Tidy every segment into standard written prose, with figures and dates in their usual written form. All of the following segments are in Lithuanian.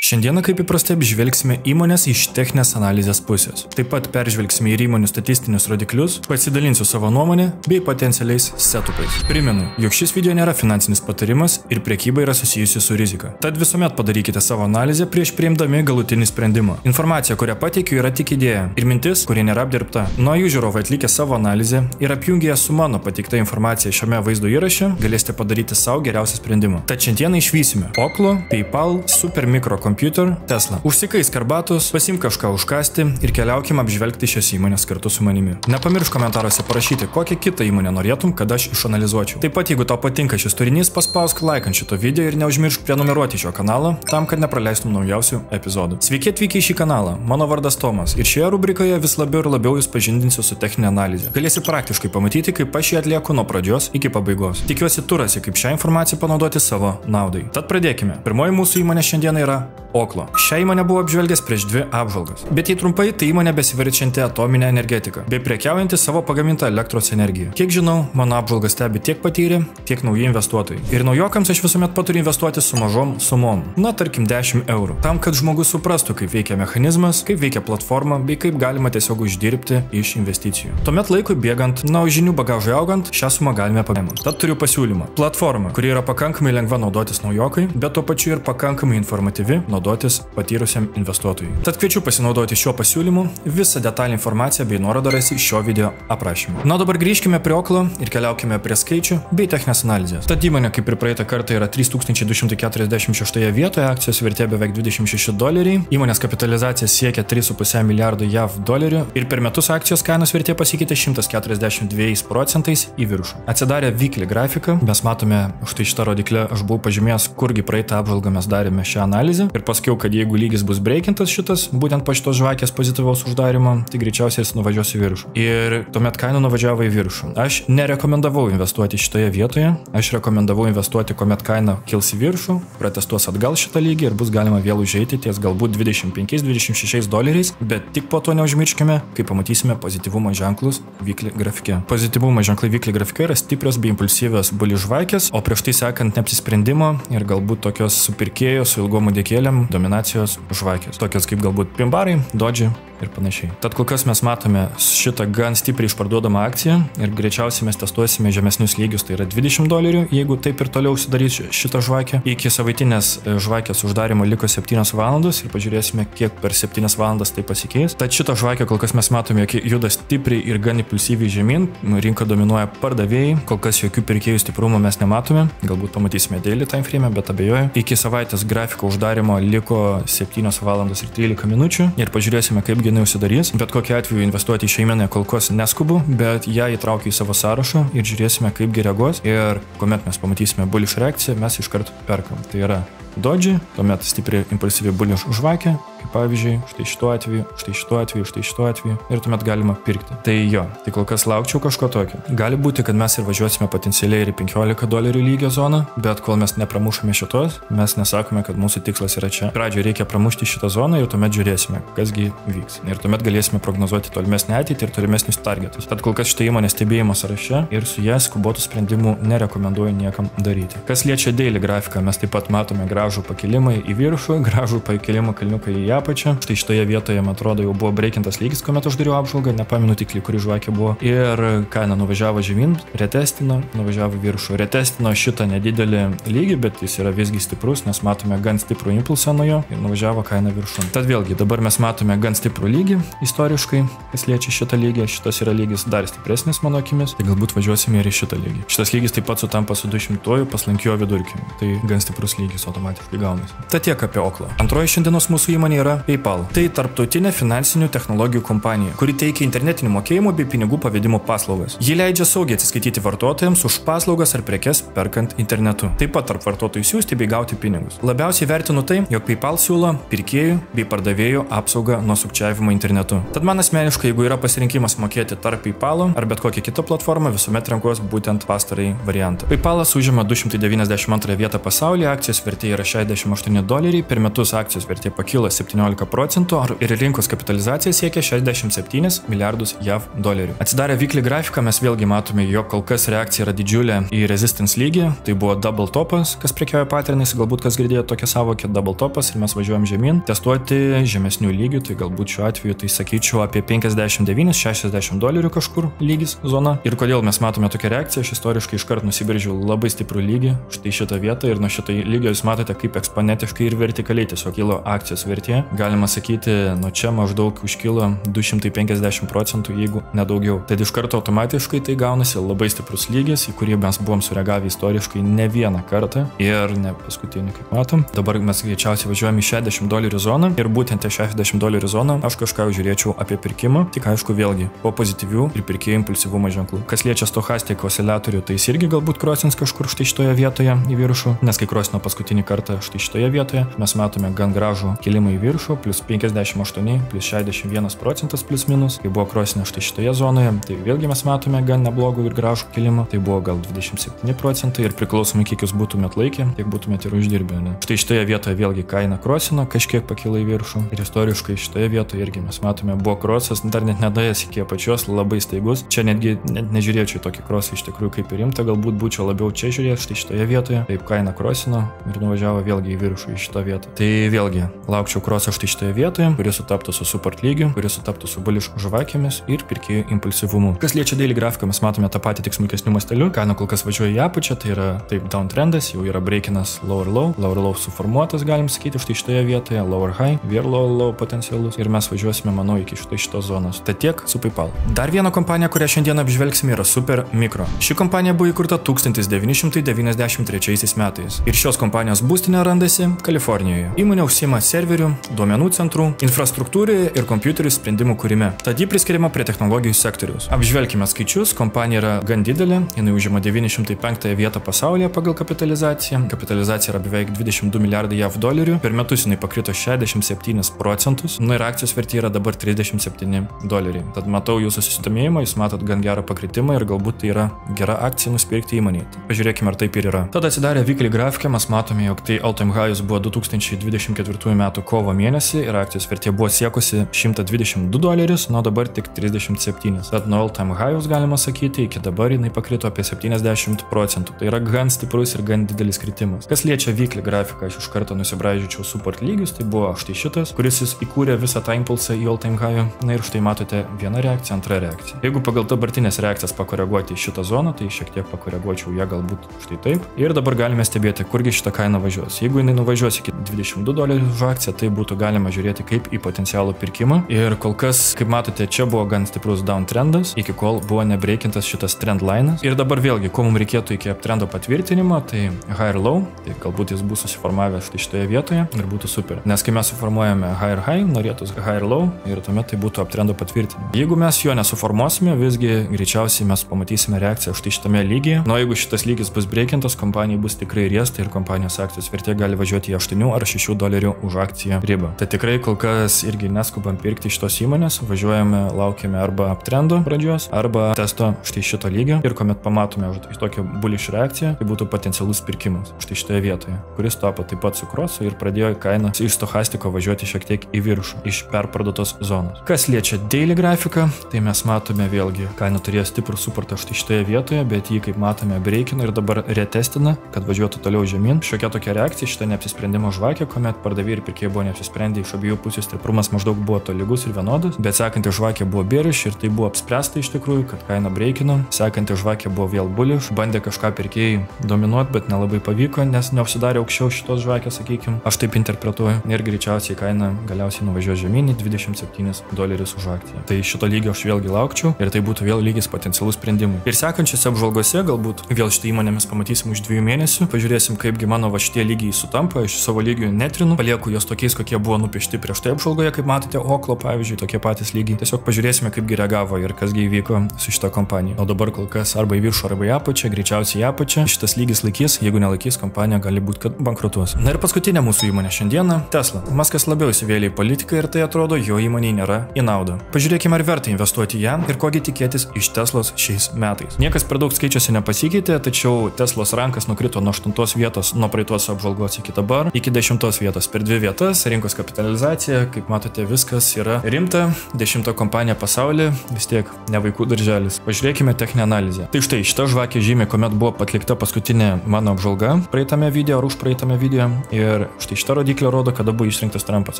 Šiandieną kaip įprastai apžvelgsime įmonės iš techninės analizės pusės. Taip pat peržvelgsime ir įmonių statistinius rodiklius, pasidalinsiu savo nuomonę bei potencialiais setupais. Primenu, jog šis video nėra finansinis patarimas ir prekyba yra susijusi su rizika. Tad visuomet padarykite savo analizę prieš priimdami galutinį sprendimą. Informacija, kurią pateikiu, yra tik idėja ir mintis, kuri nėra apdirbta. Nuo jų žiūrovai atlikę savo analizę ir apjungę su mano pateikta informacija šiame vaizdo įraše, galėsite padaryti savo geriausią sprendimą. Tad šiandieną išvysime Oklo, PayPal, Supermicro Computer, Tesla. Užsikaisk arbatos, pasimk kažką užkasti ir keliaukim apžvelgti šias įmonės kartu su manimi. Nepamiršk komentaruose parašyti, kokią kitą įmonę norėtum, kad aš išanalizuočiau. Taip pat, jeigu tau patinka šis turinys, paspausk like ant šito video ir neužmiršk prenumeruoti šio kanalą, tam, kad nepraleistum naujausių epizodų. Sveiki atvykę į šį kanalą, mano vardas Tomas ir šioje rubrikoje vis labiau ir labiau jūs pažindinsiu su techninė analizė. Galėsi praktiškai pamatyti, kaip aš ją atlieku nuo pradžios iki pabaigos. Tikiuosi, tu rasi, kaip šią informaciją panaudoti savo naudai. Tad pradėkime. Pirmoji mūsų įmonė šiandieną yra Oklo. Šią įmonę buvo apžvelgęs prieš 2 apžvalgas. Bet jei trumpai, tai įmonė besiverčianti atominę energetiką, bei prekiaujanti savo pagamintą elektros energiją. Kiek žinau, mano apžvalgą stebi tiek patyrę, tiek nauji investuotojai. Ir naujokams aš visuomet patariu investuoti su mažom sumom. Na, tarkim 10 eurų. Tam, kad žmogus suprastų, kaip veikia mechanizmas, kaip veikia platforma, bei kaip galima tiesiog uždirbti iš investicijų. Tuomet laikui bėgant, na, žinių bagažui augant, šią sumą galime pagamti. Tad turiu pasiūlymą. Platforma, kuri yra pakankamai lengva naudotis naujokai, bet tuo pačiu ir pakankamai informatyvi naudotis patyrusiam investuotojui. Tad kviečiu pasinaudoti šiuo pasiūlymu, visą detalę informaciją bei nuorodą rasi šio video aprašyme. Na, dabar grįžkime prie Oklo ir keliaukime prie skaičių bei techninės analizės. Tad įmonė, kaip ir praeitą kartą, yra 3246 vietoje, akcijos vertė beveik $26, įmonės kapitalizacija siekia 3,5 milijardo JAV dolerių ir per metus akcijos kainos vertė pasikeitė 142% į viršų. Atsidarę weekly grafiką, mes matome štai šitą rodiklę, aš buvau pažymėjęs, kurgi praeitą apžvalgą mes darėme šią analizę ir pasakiau, kad jeigu lygis bus breikintas šitas, būtent po šitos žvakės pozityvaus uždarimo, tai greičiausiai jis nuvažiuos į viršų. Ir tuomet kaina nuvažiavo į viršų. Aš nerekomendavau investuoti šitoje vietoje, aš rekomendavau investuoti, kuomet kaina kils į viršų, pratestuos atgal šitą lygį ir bus galima vėl užeiti ties galbūt $25–26, bet tik po to neužmirškime, kai pamatysime pozityvumo ženklus weekly grafike. Pozityvumo ženklai weekly grafike yra stiprios bei impulsyvios bulį žvakės, o prieš tai sekant neapsisprendimo ir galbūt tokios supirkėjos su ilgom dėkėlėm dominacijos žvakės. Tokios kaip galbūt Pimbarai, Dodži ir panašiai. Tad kol kas mes matome šitą gan stipriai išparduodamą akciją ir greičiausiai mes testuosime žemesnius lygius, tai yra $20, jeigu taip ir toliau užsidarys šitą žvakę. Iki savaitinės žvakės uždarimo liko 7 valandos ir pažiūrėsime, kiek per 7 valandas tai pasikeis. Tad šitą žvakę kol kas mes matome, jog juda stipriai ir gan impulsyviai žemyn, rinka dominuoja pardavėjai, kol kas jokių pirkėjų stiprumo mes nematome, galbūt pamatysime daily time frame, bet abejoju. Iki savaitės grafiko uždarimo liko 7 valandos ir 13 minučių ir pažiūrėsime, kaip jinai užsidarys. Bet kokiu atveju investuoti į šią įmonę kol kas neskubu, bet ją įtraukiu į savo sąrašą ir žiūrėsime, kaipgi reaguos. Ir kuomet mes pamatysime bullish reakciją, mes iškart perkam. Tai yra Dodži, tuomet stipriai impulsyvi bullish žvakė, kaip pavyzdžiui, štai šituo atveju, štai šituo atveju, štai šituo atveju ir tuomet galima pirkti. Tai jo, tai kol kas laukčiau kažko tokio. Gali būti, kad mes ir važiuosime potencialiai ir į $15 lygio zoną, bet kol mes nepramušame šitos, mes nesakome, kad mūsų tikslas yra čia. Pradžioje reikia pramušti šitą zoną ir tuomet žiūrėsime, kasgi vyks. Ir tuomet galėsime prognozuoti tolimesnį ateitį ir tolimesnius targetus. Tad kol kas šitą įmonę stebėjimo sąraše ir su ją skubotų sprendimų nerekomenduoju niekam daryti. Kas liečia daily grafiką, mes taip pat matome gražų pakilimą į viršų, gražų pakilimą kalniuką į apačią. Štai šitoje vietoje, man atrodo, jau buvo breikintas lygis, kuomet aš dariau apžvalgą, nepamenu tiksliai, kuri žvakė buvo. Ir kaina nuvažiavo žemyn, retestino, nuvažiavo viršų. Retestino šitą nedidelį lygį, bet jis yra visgi stiprus, nes matome gan stiprų impulsą nuo jo ir nuvažiavo kaina viršų. Tad vėlgi, dabar mes matome gan stiprų lygį istoriškai, kas liečia šitą lygį. Šitas yra lygis dar stipresnis mano akimis, tai galbūt važiuosime ir į šitą lygį. Šitas lygis taip pat sutampa su 200 paslankiuoju vidurkiu. Tai gan stiprus lygis automatiškai gaunasi. Tad tiek apie Oklo. Antroji šiandienos mūsų įmonė yra PayPal. Tai tarptautinė finansinių technologijų kompanija, kuri teikia internetinių mokėjimų bei pinigų pavedimo paslaugas. Ji leidžia saugiai atsiskaityti vartotojams už paslaugas ar prekes perkant internetu. Taip pat tarp vartotojų siųsti bei gauti pinigus. Labiausiai vertinu tai, jog PayPal siūlo pirkėjų bei pardavėjų apsaugą nuo sukčiavimo internetu. Tad man asmeniškai, jeigu yra pasirinkimas mokėti tarp PayPal ar bet kokią kitą platformą, visuomet renkuosi būtent pastarąjį variantą. PayPalas užima 292 vietą pasaulyje, akcijos vertė yra $68, per metus akcijos vertė pakilo 7 17 procentų ir rinkos kapitalizacija siekia 67 milijardus JAV dolerių. Atsidarę weekly grafiką mes vėlgi matome, jog kol kas reakcija yra didžiulė į resistance lygį, tai buvo double topas, kas prekiauja paternais, galbūt kas girdėjo tokią savokę double topas ir mes važiuojam žemyn, testuoti žemesnių lygių, tai galbūt šiuo atveju tai sakyčiau apie 59-60 dolerių kažkur lygis zona. Ir kodėl mes matome tokią reakciją, aš istoriškai iškart nusibrėžiau labai stiprų lygį, štai šitą vietą ir nuo šito lygio jūs matote, kaip eksponentiškai ir vertikaliai tiesiog kilo akcijos vertė. Galima sakyti, nuo čia maždaug užkilo 250 procentų, jeigu nedaugiau. Tad iš karto automatiškai tai gaunasi labai stiprus lygis, į kurį mes buvom sureagavę istoriškai ne vieną kartą ir ne paskutinį, kaip matom. Dabar mes greičiausiai važiuojame į 60 dolerių zoną ir būtent į 60 dolerių zoną aš kažką žiūrėčiau apie pirkimą, tik aišku vėlgi po pozityvių ir pirkėjų impulsyvumo ženklų. Kas liečia stochastik oscillatorių, tai jis irgi galbūt krosins kažkur štai šitoje vietoje į viršų, nes kai krosino paskutinį kartą štai šitoje vietoje, mes matome gan gražų kilimą į viršų, plus 58, plus 61 procentas plus minus, kai buvo krosinė štai šitoje zonoje, tai vėlgi mes matome gan neblogų ir gražų kilimą, tai buvo gal 27 procentai ir priklausomai kiek jūs būtumėt laikę, tiek būtumėt ir uždirbę. Ne? Štai šitoje vietoje vėlgi kaina krosino, kažkiek pakilo į viršų ir istoriškai šitoje vietoje irgi mes matome, buvo krosas, dar net nedaėjęs iki apačios, labai staigus. Čia netgi nežiūrėčiau tokį krosą iš tikrųjų kaip ir rimta, galbūt būčiau labiau čia žiūrėjęs štai šitoje vietoje, taip kaina krosino ir nuvažiavo vėlgi į viršų į šitą vietą. Tai vėlgi laukčiau krosą štai šitoje vietoje, kuris sutaptų su support lygiu, kuris sutaptų su bullish žvakėmis ir pirkėjų impulsyvumu. Kas liečia daily grafiką, mes matome tą patį tik smulkesniu masteliu. Kaina kol kas važiuoja į apačią, tai yra taip down trendas, jau yra breakinas lower low suformuotas, galim sakyti, štai šitoje vietoje, lower high, vėl low potencialus ir mes važiuosime, manau, iki šitos zonos. Tai tiek su PayPal. Dar viena kompanija, kurią šiandien apžvelgsime, yra Super Micro. Ši kompanija buvo įkurta 1993 metais ir šios kompanijos būstinė randasi Kalifornijoje. Įmonė užsiima serverių, duomenų centrų, infrastruktūrų ir kompiuterių sprendimų kūrime. Tad ji priskiriama prie technologijų sektoriaus. Apžvelkime skaičius, kompanija yra gan didelė, jinai užima 905 vietą pasaulyje pagal kapitalizaciją. Kapitalizacija yra beveik 22 milijardai JAV dolerių, per metus jinai pakrito 67 procentus, nu ir akcijos vertė yra dabar 37 doleriai. Tad matau jūsų susidomėjimą, jūs matot gan gerą pakritimą ir galbūt tai yra gera akcija nusipirkti įmonėje. Pažiūrėkime, ar taip ir yra. Tada atsidarę weekly grafiką mes matome, jog tai all-time highs buvo 2024 metų kovo mėnesį ir akcijos vertė buvo siekusi 122 dolerius, nuo dabar tik 37. Tad nuo all-time highs galima sakyti, iki dabar jinai pakrito apie 70 procentų. Tai yra gan stiprus ir gan didelis kritimas. Kas liečia weekly grafiką, aš iš karto nusibraižyčiau support lygius, tai buvo štai šitas, kuris jis įkūrė visą tą impulsą į all-time high. Na ir štai matote viena reakcija, antra reakcija. Jeigu pagal dabartinės reakcijas pakoreguoti šitą zoną, tai šiek tiek pakoreguočiau ją galbūt štai taip. Ir dabar galime stebėti, kurgi šitą kainą važiuos. Jeigu jinai nuvažiuos iki 22 dolerių už akciją, tai būtų galima žiūrėti kaip į potencialų pirkimą. Ir kol kas, kaip matote, čia buvo gan stiprus down trendas, iki kol buvo nebreikintas šitas trend linas. Ir dabar vėlgi, ko mums reikėtų iki uptrendo patvirtinimo, tai high ir low, tai galbūt jis bus susiformavęs štai šitoje vietoje ir būtų super. Nes kai mes suformuojame high ir high, norėtųs high ir low ir tuomet tai būtų uptrendo patvirtinimas. Jeigu mes jo nesuformuosime, visgi greičiausiai mes pamatysime reakciją štai šitame lygyje. Na, jeigu šitas lygis bus breikintas, kompanijai bus tikrai riesta ir kompanijos akcijos vertė gali važiuoti į 8 ar 6 dolerių už akciją ribą. Tai tikrai kol kas irgi neskubam pirkti šitos įmonės, važiuojame, laukiame arba uptrendo pradžios, arba testo štai šito lygio ir kuomet pamatome tokią bullish reakciją, tai būtų potencialus pirkimas štai šitoje vietoje, kuris tapo taip pat su krosu ir pradėjo kainą iš stochastiko važiuoti šiek tiek į viršų, iš perparduotos zonos. Kas liečia daily grafiką, tai mes matome vėlgi, kaina turėjo stiprų suportą štai šitoje vietoje, bet jį, kaip matome, breikina ir dabar retestina, kad važiuotų toliau žemyn. Šiokia tokia reakcija, šitą neapsisprendimo žvakė, kuomet pardavėjai ir pirkėjai buvo neapsisprendę, iš abiejų pusių stiprumas maždaug buvo tolygus ir vienodas, bet sekanti žvakė buvo bearish ir tai buvo apspręsta iš tikrųjų, kad kaina breikino. Sekanti žvakė buvo vėl bullish, bandė kažką pirkėjai dominuoti, bet nelabai pavyko, nes neužsidarė aukščiau šitos žvakės, sakykime. Aš taip interpretuoju ir greičiausiai kaina galiausiai nuvažiuos žemyn į 27 dolerius už akciją. Tai šito lygio aš vėlgi laukčiau ir tai būtų vėl lygis potencialus sprendimui. Ir sekančiose apžvalgose galbūt vėl šitą įmonę mes pamatysim už 2 mėnesių, pažiūrėsim, kaipgi mano va šitie lygiai sutampa, aš savo lygių netrinu, palieku juos tokiais, kokie buvo nupiešti prieš tai apžvalgoje, kaip matote, Oklo pavyzdžiui, tokie patys lygiai. Tiesiog pažiūrėsime, kaipgi reagavo ir kasgi įvyko su šita kompanija. O dabar kol kas arba į viršų, arba į apačią, greičiausiai į apačią. Šitas lygis laikys, jeigu nelaikys, kompanija gali būti, kad bankrutuos. Na ir paskutinė mūsų įmonė šiandieną - Tesla. Maskas labiau įsivėlė į politiką ir tai atrodo jo įmoniai nėra į naudą. Pažiūrėkime, ar verta investuoti į ją ir kogi tikėtis iš Teslos šiais metais. Niekas per daug skaičiuose nepasikeitė, tačiau Teslos rankas nukrito nuo 8 vietos nuo praeitos apžvalgos iki dabar, iki 10 vietos per 2 vietas, rinkos kapitalizacija, kaip matote, viskas yra rimta, 10 kompanija pasaulyje, vis tiek ne vaikų darželis. Pažiūrėkime techninę analizę. Tai štai, šita žvakė žymė, kuomet buvo atlikta paskutinė mano apžvalga praeitame video ar už praeitame video. Ir štai šita rodiklė rodo, kada buvo išrinktas Trumpas.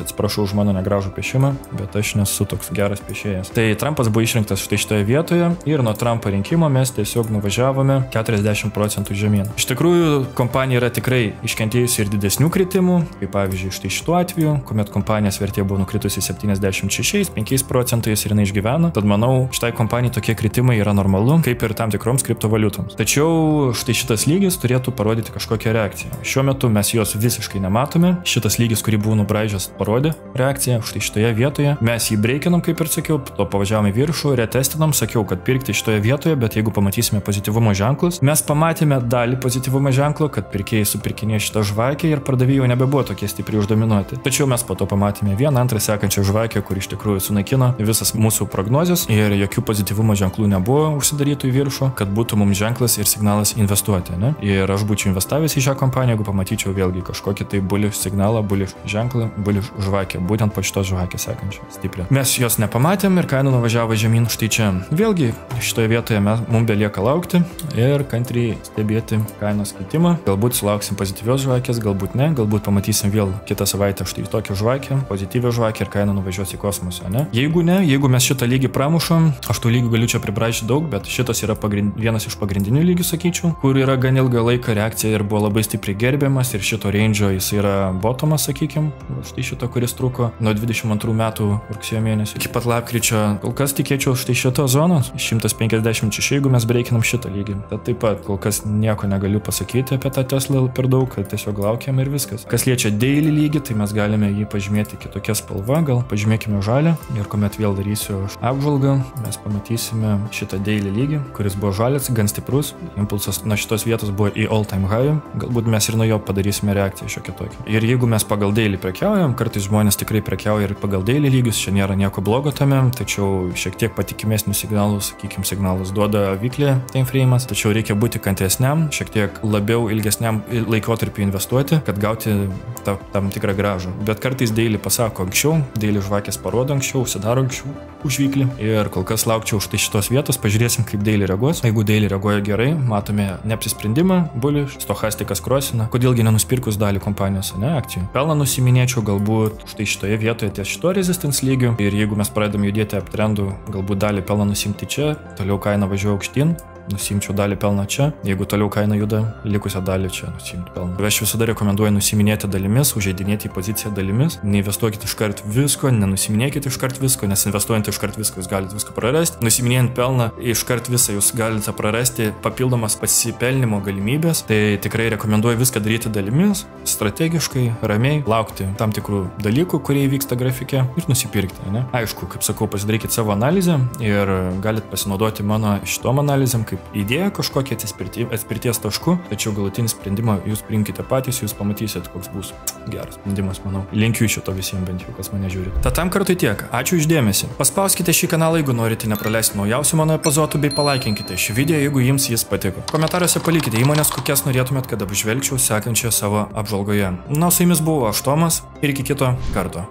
Atsiprašau už mano negražų piešimą, bet aš nesu toks geras piešėjas. Tai Trumpas buvo išrinktas štai šitoje vietoje ir nuo Trumpo rinkimo mes tiesiog nuvažiavome 40% žemyn. Iš tikrųjų, kompanija yra tikrai iškentėjusi ir didesnių kritimų, kaip pavyzdžiui štai šituo atveju, kuomet kompanijos vertė buvo nukritusi 76,5% ir jinai išgyveno. Tad manau, šitai kompanijai tokie kritimai yra normalu, kaip ir tam tikroms kriptovaliutoms. Tačiau štai šitas lygis turėtų parodyti kažkokią reakciją. Šiuo metu mes jos visiškai nematome. Šitas lygis, kurį buvau nubraižęs, parodė reakciją štai šitoje vietoje. Mes jį breikinam, kaip ir sakiau, to pavažiavome į viršų, retestinam, sakiau, kad pirkti šitoje vietoje, bet jeigu pamatysime pozityvumo ženklus, mes pamatėme dalį pozityvumo ženklo, kad pirkėjai supirkinėjo šitą žvakę ir pardavėjai jau nebebuvo tokie stipriai uždominuoti. Tačiau mes po to pamatėme vieną, antrą sekančią žvakę, kur iš tikrųjų sunaikino visas mūsų prognozes ir jokių pozityvumo ženklų nebuvo užsidarytų į viršų, kad būtų mums ženklas ir signalas investuoti, ne? Ir aš būčiau investavęs į šią kompaniją, jeigu pamatyčiau vėlgi kažkokį tai bullish signalą, bullish ženklą, bullish žvakę, būtent po šitos žvakės sekančią stiprią. Mes jos nepamatėm ir kaina nuvažiavo žemyn štai čia. Vėlgi šitoje vietoje mums belieka laukti ir kantriai stebėti kainos keitimą. Galbūt sulauksim pozityvios žvakės, galbūt ne, galbūt pamatysim vėl kitą savaitę štai tokią žvakę, pozityvią žvakę ir kaina nuvažiuos į kosmosą, ne? Jeigu ne, jeigu mes šitą lygį pramušam, aš tų lygių galiu čia pribraižyti daug, bet šitas yra vienas iš pagrindinių lygių, sakyčiau, kur yra gan ilgą laiką reakcija ir buvo labai stipriai gerbiamas ir šito range'o jis yra bottomas, sakykim, štai šito, kuris truko nuo 22 metų rugsėjo mėnesio iki pat lapkričio. Kol kas tikėčiau štai šito zonos 156, jeigu mes breikinam šitą lygį. Tad taip pat kol kas nieko negaliu pasakyti apie tą Tesla per daug, kad tiesiog laukiam ir viskas. Kas liečia daily lygį, tai mes galime jį pažymėti kitokia spalva, gal pažymėkime žalią ir kuomet vėl darysiu apžvalgą, mes pamatysime šitą daily lygį, kuris buvo žalias, gan stiprus, impulsas nuo šitos vietos buvo į all time high, galbūt mes ir nuo jo padarysime reakciją šiokią tokią. Ir jeigu mes pagal daily prekiaujam, kartais žmonės tikrai prekiauja ir pagal daily lygius, čia nėra nieko blogo tame, tačiau šiek tiek patikimesnių signalų, sakykime, signalus duoda vyklė time frame'as, tačiau reikia būti kantresniam, šiek tiek labiau ilgesniam laikotarpiu investuoti, kad gauti tam tikrą grąžą. Bet kartais daily pasako anksčiau, daily žvakės parodo anksčiau, užsidaro anksčiau už vyklį ir kol kas laukčiau štai šitos vietos, pažiūrėsim, kaip daily reaguos. Jeigu daily reaguoja gerai, matome neapsisprendimą, bullish, stochastikas krosina, kodėlgi nenuspirkus dalį kompanijos, ne, akcijų. Pelną nusiminėčiau galbūt štai šitoje vietoje ties šito resistance lygiu ir jeigu mes pradedam judėti uptrendų, galbūt dalį pelną nusimti čia, toliau kaina važiuoja aukštyn, nusimčiau dalį pelną čia, jeigu toliau kaina juda, likusią dalį čia nusimti pelną. Aš visada rekomenduoju nusiminėti dalimis, užeidinėti į poziciją dalimis, neinvestuokite iškart visko, nenusiminėkite iškart visko, nes investuojant iškart visko jūs galite visko prarasti. Nusiminėjant pelną iškart visą jūs galite prarasti papildomas pasipelnimo galimybės, tai tikrai rekomenduoju viską daryti dalimis, strategiškai, ramiai, laukti tam tikrų dalykų, kurie vyksta grafike ir nusipirkti, ne? Aišku, kaip sakau, pasidarykite savo analizę ir galite pasinaudoti mano šitom analizėm kaip idėja kažkokia atspirties tašku, tačiau galutinį sprendimą jūs priimkite patys, jūs pamatysit, koks bus geras sprendimas, manau. Linkiu šito visiems, bent jau, kas mane žiūri. Tad tam kartui tiek. Ačiū uždėmesi. Paspauskite šį kanalą, jeigu norite nepraleisti naujausių mano epizodų, bei palaikinkite šį video, jeigu jums jis patiko. Komentaruose palikite įmonės, kokias norėtumėt, kad apžvelgčiau sekančioje savo apžvalgoje. Na, su jumis buvo aš, Tomas, ir iki kito karto.